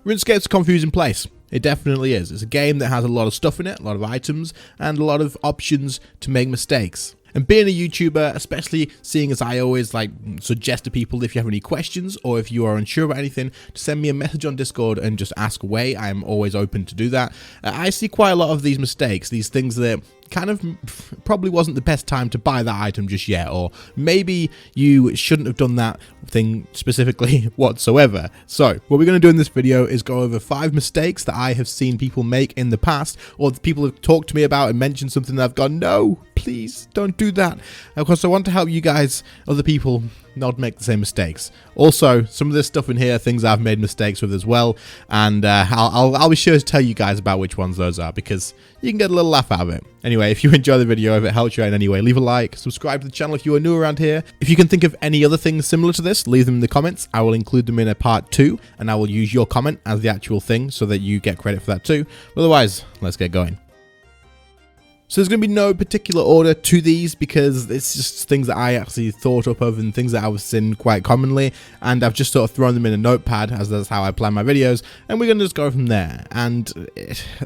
RuneScape's a confusing place. It definitely is. It's a game that has a lot of stuff in it, a lot of items, and a lot of options to make mistakes. And being a YouTuber, especially seeing as I always suggest to people, if you have any questions or if you are unsure about anything, to send me a message on Discord and just ask away. I am always open to do that. I see quite a lot of these mistakes, these things that kind of probably wasn't the best time to buy that item just yet, or maybe you shouldn't have done that thing specifically whatsoever. So what we're going to do in this video is go over 5 mistakes that I have seen people make in the past, or people have talked to me about and mentioned something that I've gone, no, please don't do that. Of course, I want to help you guys, other people, not make the same mistakes. Also, some of this stuff in here, things I've made mistakes with as well, and I'll be sure to tell you guys about which ones those are, because you can get a little laugh out of it. Anyway, if you enjoy the video, if it helps you out in any way, leave a like, subscribe to the channel if you are new around here. If you can think of any other things similar to this, leave them in the comments. I will include them in a part 2, and I will use your comment as the actual thing so that you get credit for that too. But otherwise, let's get going. So there's going to be no particular order to these because it's just things that I actually thought up of and things that I was seeing quite commonly, and I've just sort of thrown them in a notepad as that's how I plan my videos, and we're going to just go from there. And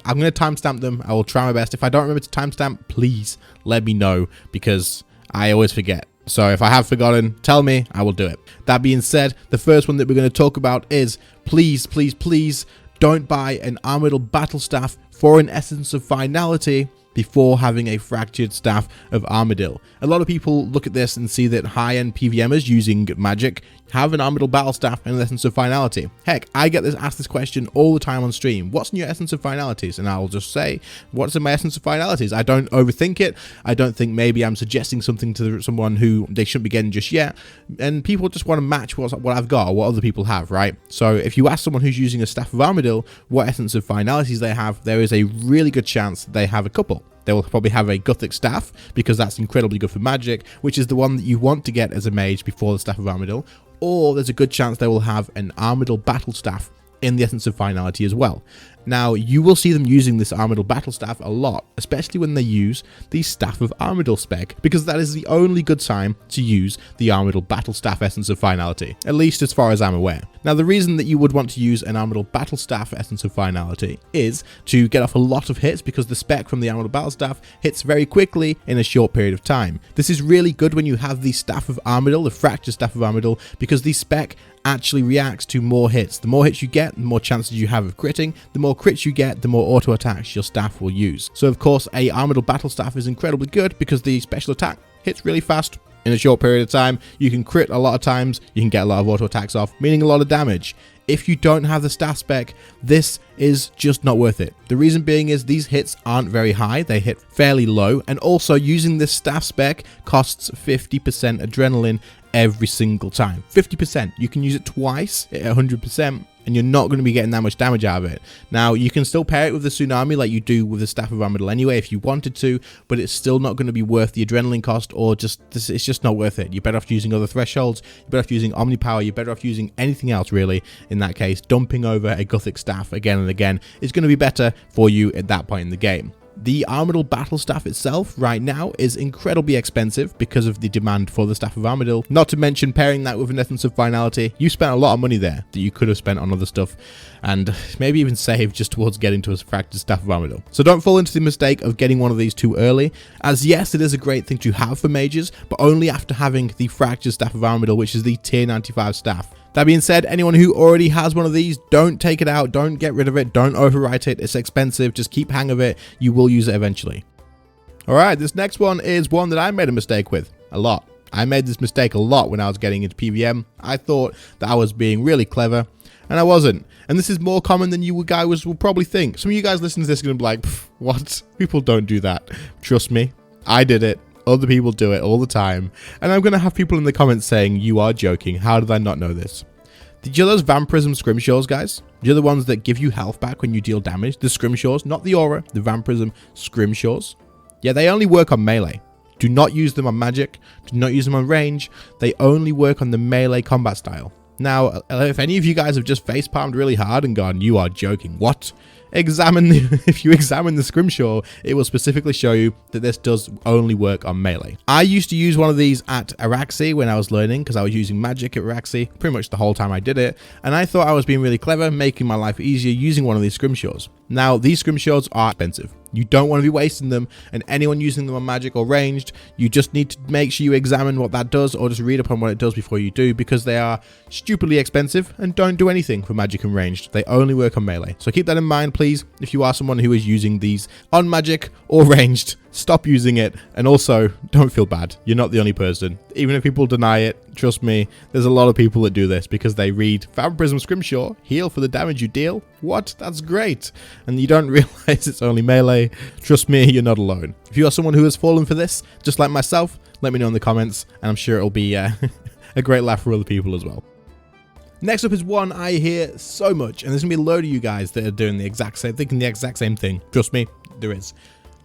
I'm going to timestamp them. I will try my best. If I don't remember to timestamp, please let me know because I always forget. So if I have forgotten, tell me, I will do it. That being said, the first one that we're going to talk about is please, please, please don't buy an Armadyl battle staff for an essence of finality before having a fractured staff of Armadyl. A lot of people look at this and see that high-end PVMers using magic have an Armadyl battle staff and an essence of finality. Heck, I get asked this question all the time on stream. What's in your essence of finalities? And I'll just say, what's in my essence of finalities? I don't overthink it. I don't think maybe I'm suggesting something to someone who they shouldn't be getting just yet. And people just want to match what I've got or what other people have, right? So if you ask someone who's using a staff of Armadyl what essence of finalities they have, there is a really good chance they have a couple. They will probably have a Gothic staff because that's incredibly good for magic, which is the one that you want to get as a mage before the staff of Armadyl. Or there's a good chance they will have an Armadyl battle staff in the essence of finality as well. Now, you will see them using this Armadyl battle staff a lot, especially when they use the Staff of Armadyl spec, because that is the only good time to use the Armadyl battle staff essence of finality, at least as far as I'm aware. Now, the reason that you would want to use an Armadyl battle staff essence of finality is to get off a lot of hits, because the spec from the Armadyl battle staff hits very quickly in a short period of time. This is really good when you have the Staff of Armadyl, the fractured Staff of Armadyl, because the spec actually reacts to more hits. The more hits you get, the more chances you have of critting. The more crits you get, the more auto attacks your staff will use. So of course, a Armadyl battle staff is incredibly good because the special attack hits really fast in a short period of time. You can crit a lot of times, you can get a lot of auto attacks off, meaning a lot of damage. If you don't have the staff spec, this is just not worth it. The reason being is these hits aren't very high, they hit fairly low, and also using this staff spec costs 50% adrenaline every single time. 50%. You can use it twice at 100%, and you're not going to be getting that much damage out of it. Now, you can still pair it with the Tsunami like you do with the Staff of Armadyl anyway if you wanted to, but it's still not going to be worth the adrenaline cost, or it's just not worth it. You're better off using other thresholds, you're better off using Omnipower, you're better off using anything else really in that case. Dumping over a Gothic staff again and again is going to be better for you at that point in the game. The Armadyl battle staff itself right now is incredibly expensive because of the demand for the Staff of Armadyl. Not to mention pairing that with an essence of finality. You spent a lot of money there that you could have spent on other stuff and maybe even saved just towards getting to a fractured Staff of Armadyl. So don't fall into the mistake of getting one of these too early, as yes, it is a great thing to have for mages, but only after having the fractured Staff of Armadyl, which is the tier 95 staff. That being said, anyone who already has one of these, don't take it out, don't get rid of it, don't overwrite it, it's expensive, just keep hang of it, you will use it eventually. Alright, this next one is one that I made a mistake with, a lot. I made this mistake a lot when I was getting into PVM. I thought that I was being really clever, and I wasn't. And this is more common than you guys will probably think. Some of you guys listening to this are going to be like, what? People don't do that. Trust me, I did it. Other people do it all the time. And I'm going to have people in the comments saying, you are joking. How did I not know this? Did you know those Vampirism Scrimshaws, guys? You're the ones that give you health back when you deal damage. The Scrimshaws, not the Aura, the Vampirism Scrimshaws. Yeah, they only work on melee. Do not use them on magic. Do not use them on range. They only work on the melee combat style. Now, if any of you guys have just facepalmed really hard and gone, you are joking. What? if you examine the scrimshaw, it will specifically show you that this does only work on melee. I used to use one of these at Araxi when I was learning, because I was using magic at Araxi pretty much the whole time I did it, and I thought I was being really clever, making my life easier using one of these scrimshaws. Now, these scrimshaws are expensive. You don't want to be wasting them, and anyone using them on magic or ranged, you just need to make sure you examine what that does, or just read up on what it does before you do, because they are stupidly expensive and don't do anything for magic and ranged. They only work on melee. So keep that in mind, please. If you are someone who is using these on magic or ranged, stop using it, and also don't feel bad. You're not the only person. Even if people deny it, trust me, there's a lot of people that do this because they read Vampirism Scrimshaw, heal for the damage you deal. What? That's great. And you don't realize it's only melee. Trust me, you're not alone. If you are someone who has fallen for this, just like myself, let me know in the comments, and I'm sure it'll be a great laugh for other people as well. Next up is one I hear so much, and there's gonna be a load of you guys that are doing the exact same, thinking the exact same thing. Trust me, there is.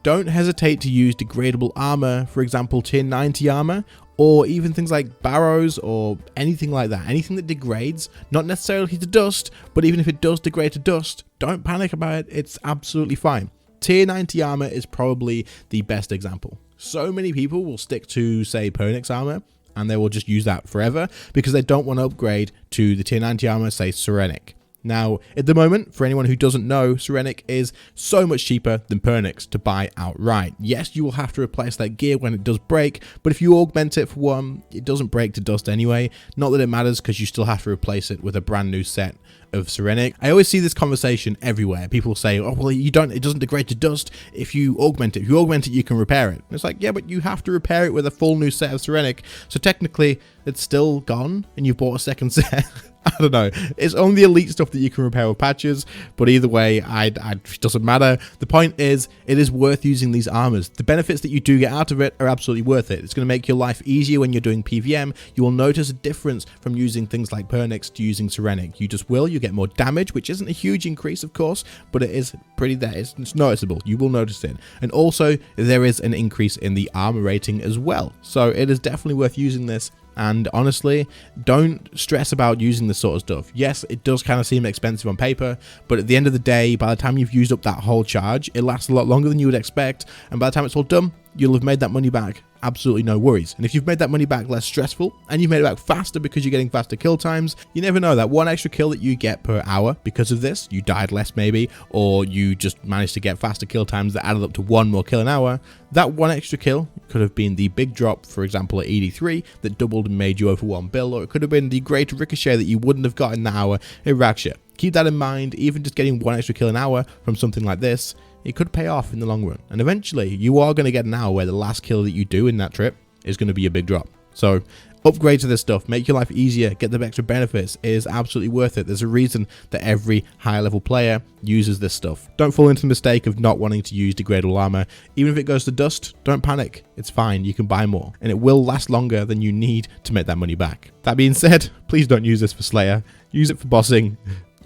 Don't hesitate to use degradable armor, for example, tier 90 armor, or even things like barrows or anything like that. Anything that degrades, not necessarily to dust, but even if it does degrade to dust, don't panic about it. It's absolutely fine. Tier 90 armor is probably the best example. So many people will stick to, say, Pernix armor, and they will just use that forever because they don't want to upgrade to the tier 90 armor, say Serenic. Now, at the moment, for anyone who doesn't know, Serenic is so much cheaper than Pernix to buy outright. Yes, you will have to replace that gear when it does break, but if you augment it for one, it doesn't break to dust anyway. Not that it matters, because you still have to replace it with a brand new set of Serenic. I always see this conversation everywhere. People say, oh, well, it doesn't degrade to dust if you augment it. If you augment it, you can repair it. And it's like, yeah, but you have to repair it with a full new set of Serenic. So technically, it's still gone, and you've bought a second set. I don't know. It's only the elite stuff that you can repair with patches, but either way, it doesn't matter. The point is, it is worth using these armors. The benefits that you do get out of it are absolutely worth it. It's going to make your life easier when you're doing PVM. You will notice a difference from using things like Pernix to using Serenic. You just will. You get more damage, which isn't a huge increase, of course, but it is pretty there. It's noticeable. You will notice it. And also, there is an increase in the armor rating as well. So it is definitely worth using this. And honestly, don't stress about using this sort of stuff. Yes, it does kind of seem expensive on paper, but at the end of the day, by the time you've used up that whole charge, it lasts a lot longer than you would expect. And by the time it's all done, you'll have made that money back. Absolutely no worries. And if you've made that money back less stressful, and you've made it back faster because you're getting faster kill times, you never know, that one extra kill that you get per hour because of this, you died less maybe, or you just managed to get faster kill times that added up to one more kill an hour, that one extra kill could have been the big drop, for example at ED3, that doubled and made you over one bill, or it could have been the great ricochet that you wouldn't have got in that hour in Raksha. Keep that in mind. Even just getting one extra kill an hour from something like this, it could pay off in the long run. And eventually, you are going to get an hour where the last kill that you do in that trip is going to be a big drop. So upgrade to this stuff, make your life easier, get the extra benefits. It is absolutely worth it. There's a reason that every high level player uses this stuff. Don't fall into the mistake of not wanting to use degradable armor. Even if it goes to dust, don't panic. It's fine. You can buy more, and it will last longer than you need to make that money back. That being said, please don't use this for Slayer. Use it for bossing.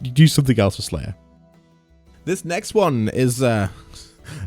Do something else for Slayer. This next one is a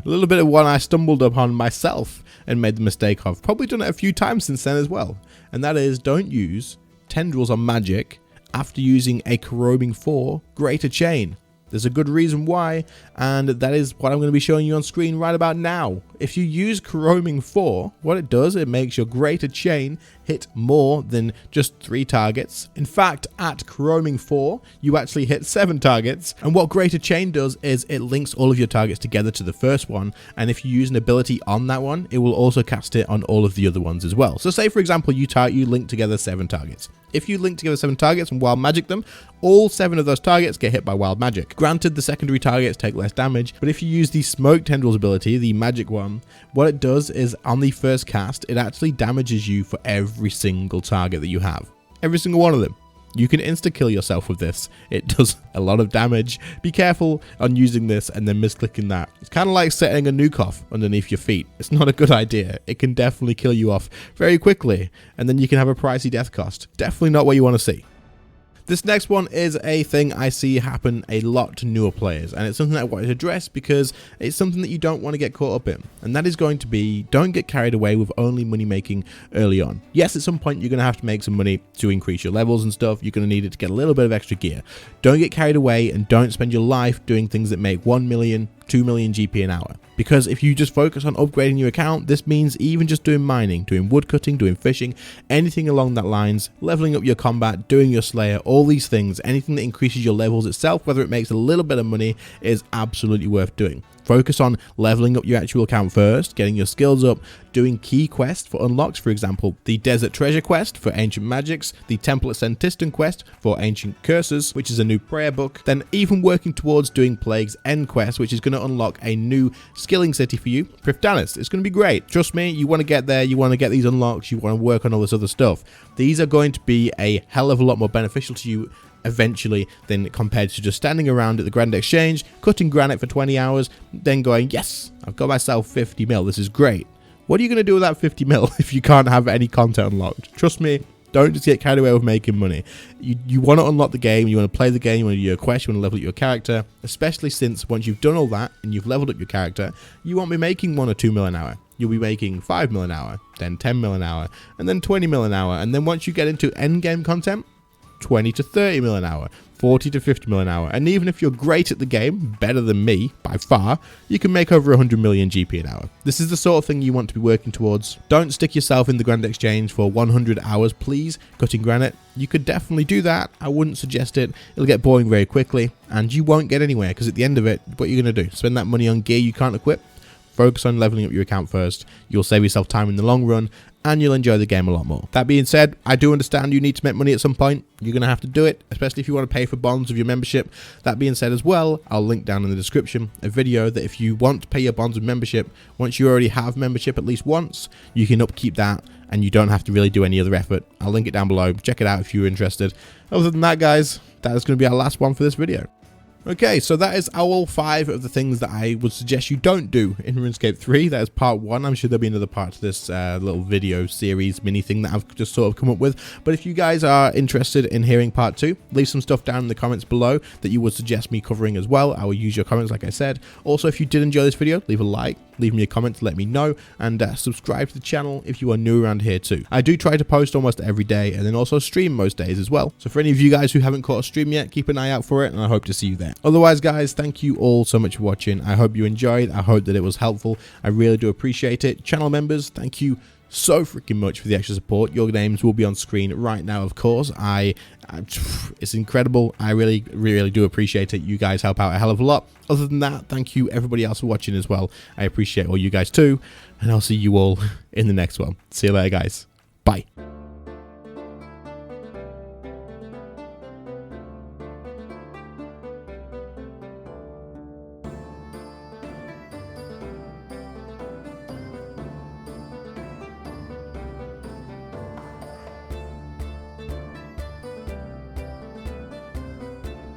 little bit of one I stumbled upon myself and made the mistake of. Probably done it a few times since then as well. And that is, don't use tendrils on magic after using a Corrobing 4 Greater Chain. There's a good reason why, and that is what I'm going to be showing you on screen right about now. If you use Corrobing 4, what it does, it makes your Greater Chain hit more than just 3 targets. In fact, at Corrobing 4, you actually hit 7 targets. And what Greater Chain does is it links all of your targets together to the first one. And if you use an ability on that one, it will also cast it on all of the other ones as well. So say, for example, you link together 7 targets. If you link together 7 targets and wild magic them, all 7 of those targets get hit by wild magic. Granted, the secondary targets take less damage, but if you use the Smoke Tendrils ability, the magic one, what it does is on the first cast, it actually damages you for every single target that you have. Every single one of them. You can insta-kill yourself with this. It does a lot of damage. Be careful on using this and then misclicking that. It's kind of like setting a nuke off underneath your feet. It's not a good idea. It can definitely kill you off very quickly, and then you can have a pricey death cost. Definitely not what you want to see. This next one is a thing I see happen a lot to newer players, and it's something that I wanted to address because it's something that you don't want to get caught up in, and that is going to be, don't get carried away with only money making early on. Yes, at some point you're going to have to make some money to increase your levels and stuff. You're going to need it to get a little bit of extra gear. Don't get carried away and don't spend your life doing things that make 1 million, 2 million GP an hour. Because if you just focus on upgrading your account, this means even just doing mining, doing woodcutting, doing fishing, anything along that lines, leveling up your combat, doing your slayer, all these things, anything that increases your levels itself, whether it makes a little bit of money, is absolutely worth doing. Focus on leveling up your actual account first, getting your skills up, doing key quests for unlocks, for example, the Desert Treasure quest for Ancient Magics, the Temple at Sentistan quest for Ancient Curses, which is a new prayer book, then even working towards doing Plague's End quest, which is going to unlock a new skilling city for you, Prifdanis. It's going to be great. Trust me, you want to get there, you want to get these unlocks, you want to work on all this other stuff. These are going to be a hell of a lot more beneficial to you eventually than compared to just standing around at the Grand Exchange, cutting granite for 20 hours, then going, yes, I've got myself 50 mil, this is great. What are you going to do with that 50 mil if you can't have any content unlocked? Trust me, don't just get carried away with making money. You want to unlock the game, you want to play the game, you want to do your quest, you want to level up your character, especially since once you've done all that and you've leveled up your character, you won't be making 1 or 2 mil an hour. You'll be making 5 mil an hour, then 10 mil an hour, and then 20 mil an hour, and then once you get into endgame content, 20 to 30 mil an hour, 40 to 50 mil an hour, and even if you're great at the game, better than me by far, you can make over 100 million GP an hour. This is the sort of thing you want to be working towards. Don't stick yourself in the Grand Exchange for 100 hours, please, cutting granite. You could definitely do that. I wouldn't suggest it. It'll get boring very quickly, and you won't get anywhere, because at the end of it, what you're going to do? Spend that money on gear you can't equip? Focus on leveling up your account first. You'll save yourself time in the long run, and you'll enjoy the game a lot more. That being said, I do understand you need to make money at some point. You're going to have to do it, especially if you want to pay for bonds of your membership. That being said as well, I'll link down in the description a video that if you want to pay your bonds of membership, once you already have membership at least once, you can upkeep that and you don't have to really do any other effort. I'll link it down below. Check it out if you're interested. Other than that, guys, that is going to be our last one for this video. Okay, so that is all 5 of the things that I would suggest you don't do in RuneScape 3. That is part 1. I'm sure there'll be another part to this little video series mini thing that I've just sort of come up with. But if you guys are interested in hearing part 2, leave some stuff down in the comments below that you would suggest me covering as well. I will use your comments like I said. Also, if you did enjoy this video, leave a like, leave me a comment to let me know, and subscribe to the channel if you are new around here too. I do try to post almost every day and then also stream most days as well. So for any of you guys who haven't caught a stream yet, keep an eye out for it and I hope to see you there. Otherwise, guys, thank you all so much for watching. I hope you enjoyed. I hope that it was helpful. I really do appreciate it. Channel members, thank you so freaking much for the extra support. Your names will be on screen right now, of course. It's incredible. I really do appreciate it. You guys help out a hell of a lot. Other than that, thank you everybody else for watching as well. I appreciate all you guys too, and I'll see you all in the next one. See you later, guys. Bye.